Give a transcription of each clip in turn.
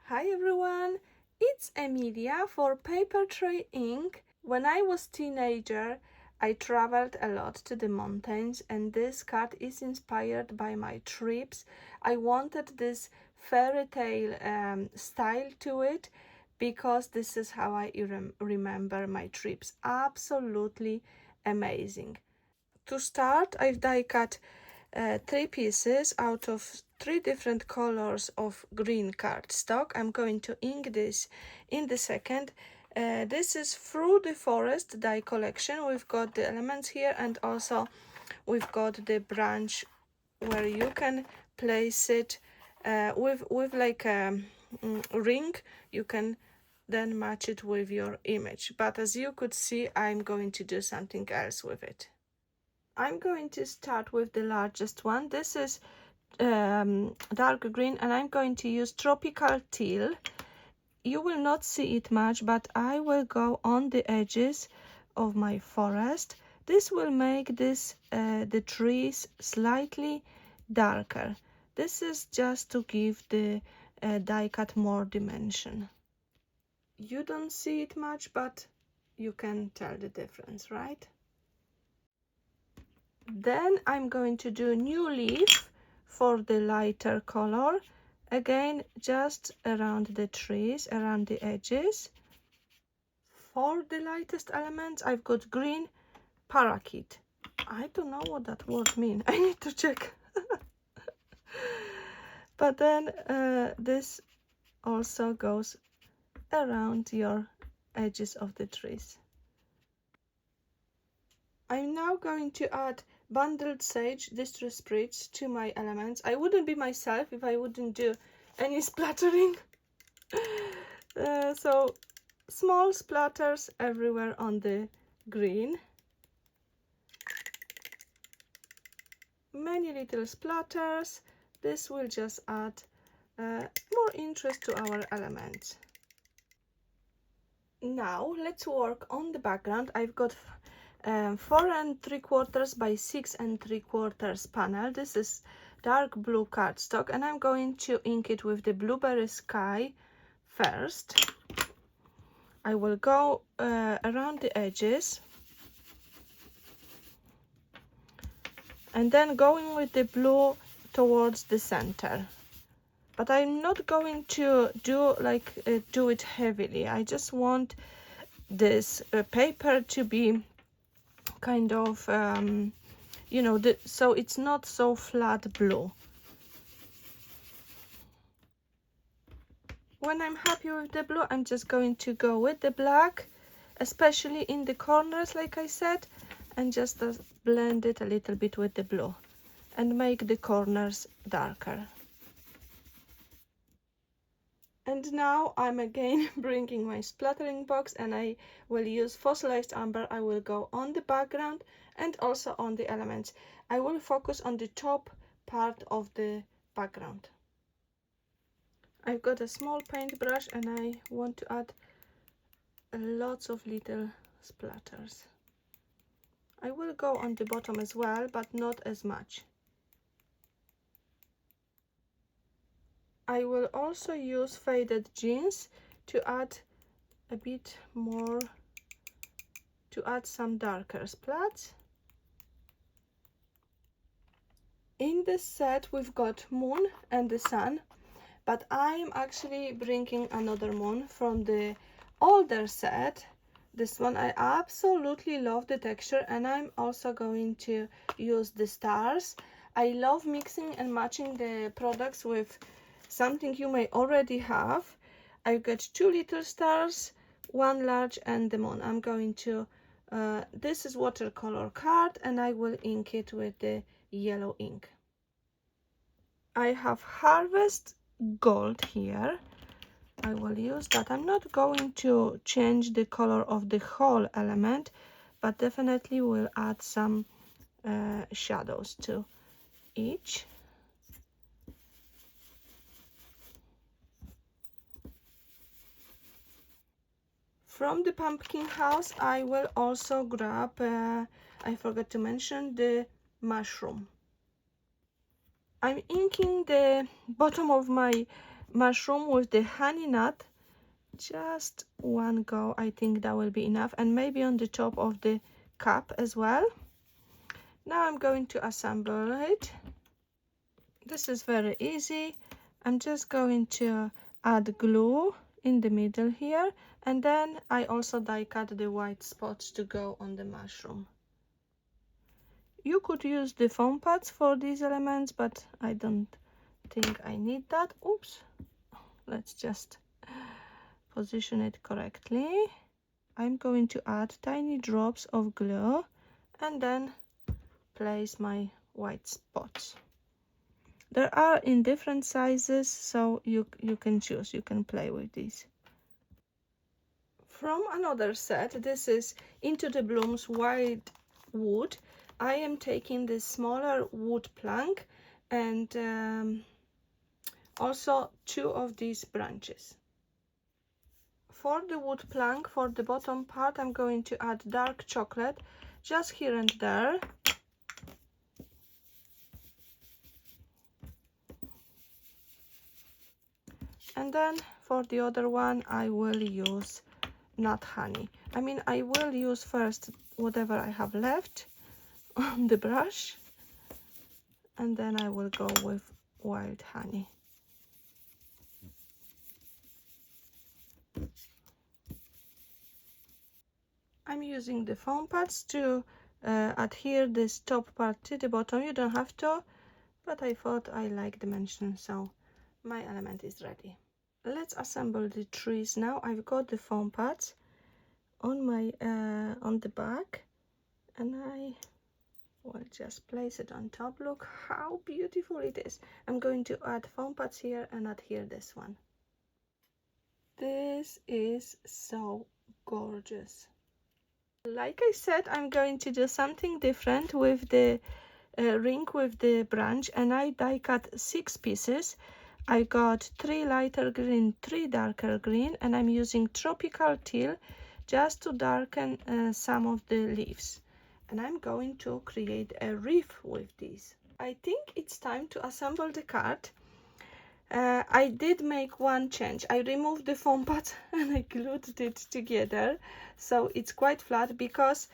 Hi everyone, it's Emilia for Papertrey Ink. When I was teenager, I traveled a lot to the mountains, and this card is inspired by my trips. I wanted this fairy tale style to it because this is how I remember my trips. Absolutely amazing. To start, I've die cut 3 pieces out of 3 different colors of green cardstock. I'm going to ink this in the second. This is Through the Forest die collection. We've got the elements here, and also we've got the branch where you can place it with like a ring. You can then match it with your image, but as you could see, I'm going to do something else with it. I'm going to start with the largest one. This is dark green, and I'm going to use tropical teal. You will not see it much, but I will go on the edges of my forest. This will make the trees slightly darker. This is just to give the die cut more dimension. You don't see it much, but you can tell the difference, right? Then I'm going to do new leaf for the lighter color. Again, just around the trees, around the edges. For the lightest elements, I've got green parakeet. I don't know what that word means. I need to check. But then this also goes around your edges of the trees. I'm now going to add bundled sage distress spritz to my elements. I wouldn't be myself if I wouldn't do any splattering. So small splatters everywhere on the green. Many little splatters. This will just add more interest to our elements. Now let's work on the background. I've got 4 3/4 by 6 3/4 panel. This is dark blue cardstock, and I'm going to ink it with the blueberry sky first. I will go around the edges, and then going with the blue towards the center. But I'm not going to do it heavily. I just want this paper to be kind of you know, so it's not so flat blue. When I'm happy with the blue, I'm just going to go with the black, especially in the corners, like I said, and just blend it a little bit with the blue and make the corners darker. And now I'm again bringing my splattering box, and I will use fossilized amber. I will go on the background and also on the elements. I will focus on the top part of the background. I've got a small paintbrush, and I want to add lots of little splatters. I will go on the bottom as well, but not as much. I will also use faded jeans to add a bit more, to add some darker splats. In this set we've got moon and the sun, but I'm actually bringing another moon from the older set. This one, I absolutely love the texture, and I'm also going to use the stars. I love mixing and matching the products with something you may already have. I've got 2 little stars, 1 large, and the moon. I'm going to this is watercolor card, and I will ink it with the yellow ink. I have Harvest Gold here. I will use that. I'm not going to change the color of the whole element, but definitely will add some shadows to each. From the pumpkin house, I will also grab, I forgot to mention, the mushroom. I'm inking the bottom of my mushroom with the honey nut. Just one go, I think that will be enough, and maybe on the top of the cup as well. Now I'm going to assemble it. This is very easy. I'm just going to add glue in the middle here, and then I also die cut the white spots to go on the mushroom. You could use the foam pads for these elements, but I don't think I need that. Oops. Let's just position it correctly. I'm going to add tiny drops of glue and then place my white spots. There are in different sizes, so you can choose, you can play with these. From another set, this is Into the Blooms White Wood. I am taking this smaller wood plank and also 2 of these branches. For the wood plank, for the bottom part, I'm going to add dark chocolate just here and there. And then for the other one, I will use nut honey. I mean, I will use first whatever I have left on the brush, and then I will go with wild honey. I'm using the foam pads to adhere this top part to the bottom. You don't have to, but I thought I like dimension, so my element is ready. Let's assemble the trees now. I've got the foam pads on my on the back, and I will just place it on top. Look how beautiful it is. I'm going to add foam pads here and adhere this one. This is so gorgeous. Like I said, I'm going to do something different with the ring with the branch, and I die cut 6 pieces. I got 3 lighter green, 3 darker green, and I'm using tropical teal just to darken some of the leaves. And I'm going to create a wreath with these. I think it's time to assemble the card. I did make one change. I removed the foam pad and I glued it together, so it's quite flat, because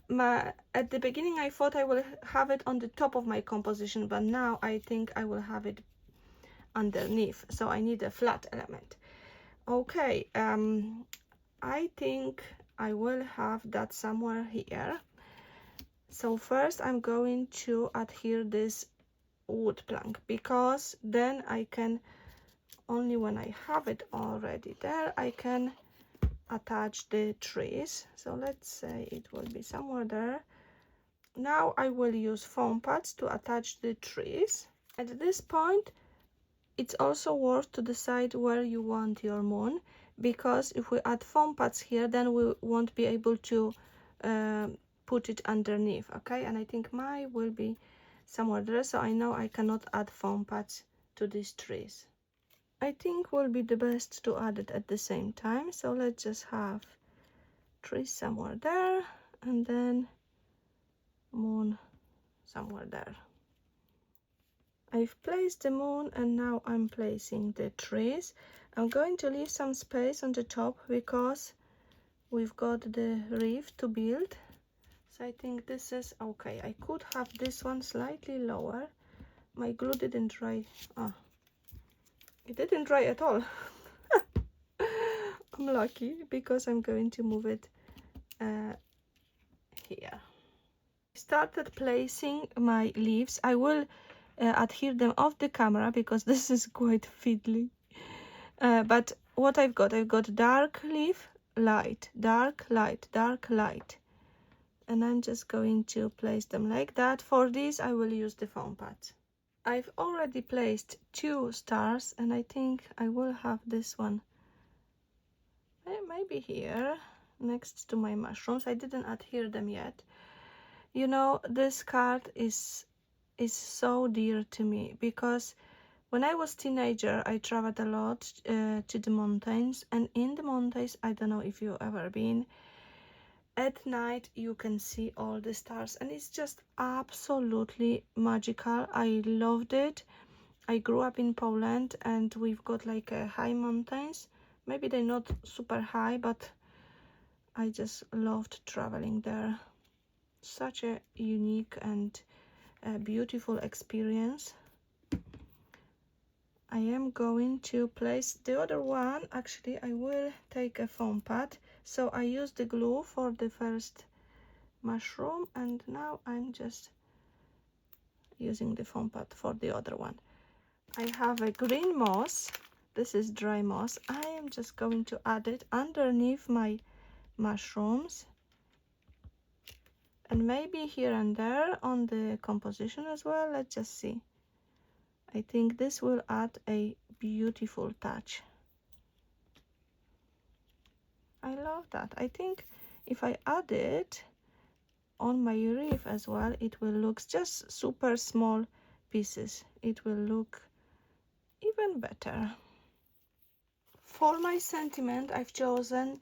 at the beginning I thought I will have it on the top of my composition, but now I think I will have it underneath, so I need a flat element. Okay, I think I will have that somewhere here. So first I'm going to adhere this wood plank, because then I can, only when I have it already there, I can attach the trees. So let's say it will be somewhere there. Now I will use foam pads to attach the trees. At this point, it's also worth to decide where you want your moon, because if we add foam pads here, then we won't be able to put it underneath. Okay, and I think mine will be somewhere there, so I know I cannot add foam pads to these trees. I think will be the best to add it at the same time, so let's just have trees somewhere there and then moon somewhere there. I've placed the moon and now I'm placing the trees. I'm going to leave some space on the top because we've got the wreath to build. So I think this is okay. I could have this one slightly lower. My glue didn't dry. Oh, it didn't dry at all. I'm lucky because I'm going to move it here. I started placing my leaves. I will adhere them off the camera because this is quite fiddly. But what I've got dark leaf, light, dark, light, dark, light. And I'm just going to place them like that. For these I will use the foam pads. I've already placed 2 stars, and I think I will have this one maybe here next to my mushrooms. I didn't adhere them yet. You know, this card is so dear to me because when I was teenager I traveled a lot to the mountains, and in the mountains, I don't know if you've ever been, at night you can see all the stars and it's just absolutely magical. I loved it. I grew up in Poland and we've got like high mountains. Maybe they're not super high, but I just loved traveling there. Such a unique and beautiful experience. I am going to place the other one. Actually, I will take a foam pad. So I used the glue for the first mushroom, and now I'm just using the foam pad for the other one. I have a green moss. This is dry moss. I am just going to add it underneath my mushrooms, and maybe here and there on the composition as well. Let's just see. I think this will add a beautiful touch. I love that. I think if I add it on my wreath as well, it will look just super small pieces. It will look even better. For my sentiment, I've chosen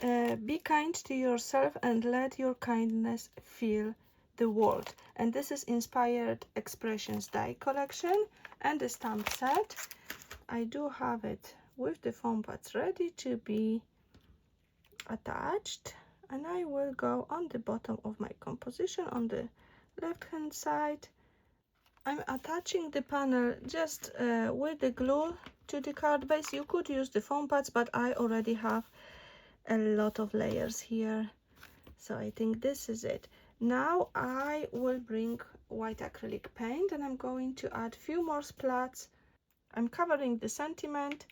be kind to yourself and let your kindness fill the world. And this is Inspired Expressions die collection and the stamp set. I do have it with the foam pads ready to be attached, and I will go on the bottom of my composition on the left hand side. I'm attaching the panel just with the glue to the card base. You could use the foam pads, but I already have a lot of layers here, so I think this is it. Now I will bring white acrylic paint and I'm going to add a few more splats. I'm covering the sentiment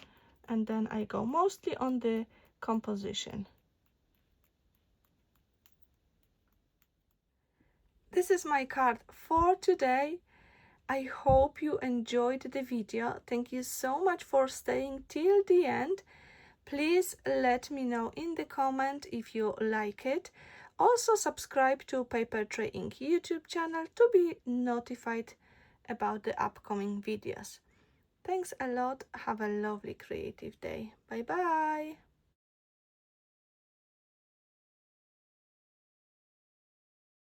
and then I go mostly on the composition. This is my card for today. I hope you enjoyed the video. Thank you so much for staying till the end. Please let me know in the comment if you like it. Also subscribe to Papertrey Ink YouTube channel to be notified about the upcoming videos. Thanks a lot. Have a lovely creative day. Bye bye.